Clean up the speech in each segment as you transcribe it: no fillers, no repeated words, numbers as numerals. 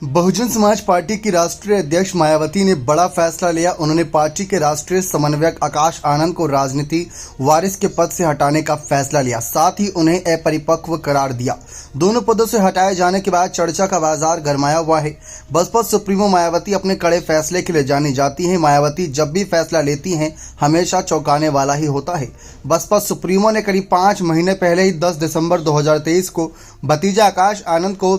Bahujan Samaj party की राष्ट्रीय अध्यक्ष मायावती ने बड़ा फैसला लिया। उन्होंने पार्टी के राष्ट्रीय समन्वयक आकाश आनंद को राजनीति वारिस के पद से हटाने का फैसला लिया, साथ ही उन्हें अपरिपक्व करार दिया। दोनों पदों से हटाए जाने के बाद चर्चा का बाजार गरमाया हुआ है। बसपा सुप्रीमो मायावती अपने कड़े फैसले के लिए जानी जाती हैं। मायावती जब भी फैसला लेती हैं हमेशा चौंकाने वाला ही होता है। बसपा सुप्रीमो ने करीब 5 महीने पहले ही 10 दिसंबर 2023 को भतीजा आकाश आनंद को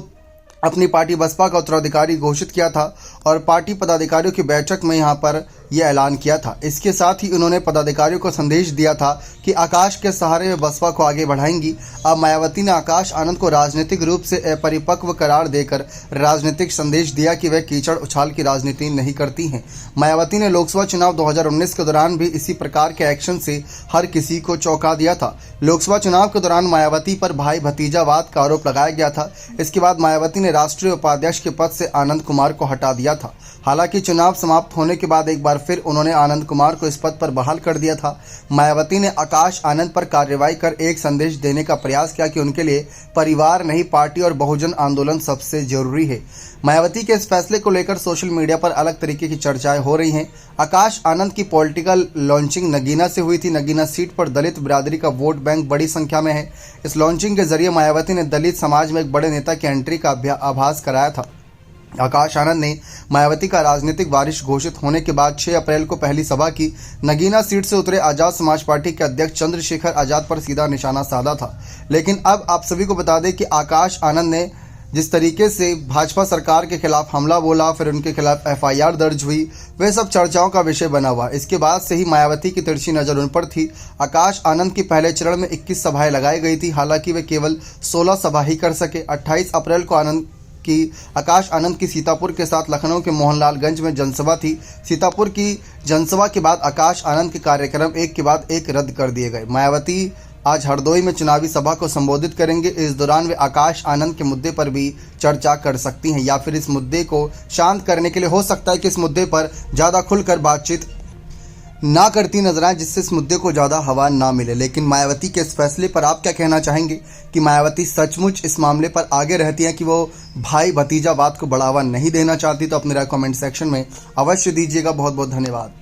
अपनी पार्टी बसपा का उत्तराधिकारी घोषित किया था और पार्टी पदाधिकारियों की बैठक में यहां पर यह ऐलान किया था। इसके साथ ही उन्होंने पदाधिकारियों को संदेश दिया था कि आकाश के सहारे में बसपा को आगे बढ़ाएंगी। अब मायावती ने आकाश आनंद को राजनीतिक रूप से अपरिपक्व करार देकर राजनीतिक संदेश दिया कि वह कीचड़ उछाल की राजनीति नहीं करती हैं। मायावती ने लोकसभा चुनाव 2019 के दौरान भी इसी प्रकार के एक्शन से हर किसी को चौंका दिया था। लोकसभा चुनाव के दौरान मायावती पर भाई भतीजावाद का आरोप लगाया गया था। इसके बाद मायावती ने राष्ट्रीय उपाध्यक्ष के पद से आनंद कुमार को हटा दिया था। हालांकि चुनाव समाप्त होने के बाद एक बार फिर उन्होंने आनंद कुमार को इस पद पर बहाल कर दिया था। मायावती ने आकाश आनंद पर कार्रवाई कर एक संदेश देने का प्रयास किया कि उनके लिए परिवार नहीं, पार्टी और बहुजन आंदोलन सबसे जरूरी है। मायावती के इस फैसले को लेकर सोशल मीडिया पर अलग तरीके की चर्चाएं हो रही हैं। आकाश आनंद की पॉलिटिकल लॉन्चिंग नगीना से हुई थी। नगीना सीट पर दलित बिरादरी का वोट बैंक बड़ी संख्या में है। इस लॉन्चिंग के जरिए मायावती ने दलित समाज में एक बड़े नेता की एंट्री का आभास कराया था। आकाश आनंद ने मायावती का राजनीतिक वारिस घोषित होने के बाद 6 अप्रैल को पहली सभा की। नगीना सीट से उतरे आजाद समाज पार्टी के अध्यक्ष चंद्रशेखर आजाद पर सीधा निशाना साधा था। लेकिन अब आप सभी को बता दें कि आकाश आनंद ने जिस तरीके से भाजपा सरकार के खिलाफ हमला बोला, फिर उनके खिलाफ FIR दर्ज हुई, वह सब चर्चाओं का विषय बना हुआ। इसके बाद से ही मायावती की तिरछी नजर उन पर थी। आकाश आनंद की पहले चरण में 21 सभाएं लगाई गई थी। हालांकि वे केवल 16 सभा ही कर सके। 28 अप्रैल को आकाश आनंद की सीतापुर के साथ लखनऊ के मोहनलालगंज में जनसभा थी। सीतापुर की जनसभा के बाद आकाश आनंद के कार्यक्रम एक के बाद एक रद्द कर दिए गए। मायावती आज हरदोई में चुनावी सभा को संबोधित करेंगे। इस दौरान वे आकाश आनंद के मुद्दे पर भी चर्चा कर सकती हैं या फिर इस मुद्दे को शांत करने के लिए हो सकता है कि इस मुद्दे पर ज़्यादा खुलकर बातचीत ना करती नजर आए, जिससे इस मुद्दे को ज़्यादा हवा ना मिले। लेकिन मायावती के इस फैसले पर आप क्या कहना चाहेंगे कि मायावती सचमुच इस मामले पर आगे रहती हैं कि वो भाई भतीजावाद को बढ़ावा नहीं देना चाहती? तो अपनी राय कमेंट सेक्शन में अवश्य दीजिएगा। बहुत बहुत धन्यवाद।